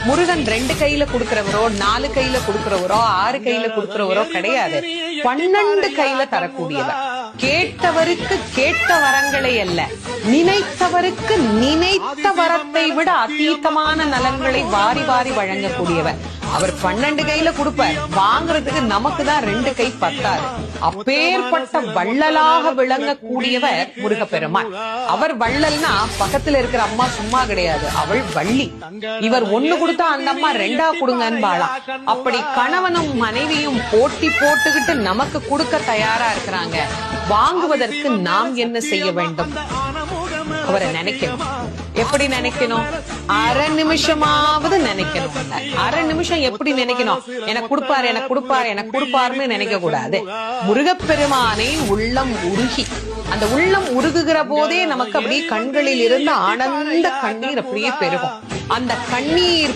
முருகன் 2 கையில கொடுக்கிறவரோ 4 கையில கொடுக்கிறவரோ 6 கையில கொடுக்கிறவரோ கிடையாது. 12 கையில தரக்கூடியவர். கேட்டவருக்கு கேட்ட வரங்களை அல்ல, நினைத்தவருக்கு நினைத்த வரத்தை விட அதீதமான நலன்களை வாரி வாரி வழங்கக்கூடியவர். அவர் 12 கையில கொடுப்பார், வாங்குறதுக்கு நமக்கு தான் 2 கை பத்தாது. அப்பேற்பட்ட வள்ளலாக விளங்கக்கூடியவர் முருகப்பெருமான். அவர் வள்ளல்னா பக்கத்துல இருக்கிற அம்மா சும்மா கிடையாது, அவள் வள்ளி. இவர் 1 கொடுத்தா அந்த அம்மா 2 கொடுங்கன்னு வாழலாம். அப்படி கணவனும் மனைவியும் போட்டி போட்டுக்கிட்டு நமக்கு கொடுக்க தயாரா இருக்கிறாங்க. வாங்குவதற்கு நாம் என்ன செய்ய வேண்டும்? அவரை நினைக்கணும். எப்படி நினைக்கணும்? அரை நிமிஷமாவது நினைக்கணும். அரை நிமிஷம் எப்படி நினைக்கணும்? எனக்கு கொடுப்பாரு, எனக்கு கொடுப்பாரு, எனக்கு கொடுப்பாருன்னு நினைக்க கூடாது. முருகப்பெருமானை உள்ளம் உருகி, அந்த உள்ளம் உருகுகிற போதே நமக்கு அப்படியே கண்களில் இருந்து ஆனந்த கண்ணீர் அப்படியே பெருகும். அந்த கண்ணீர்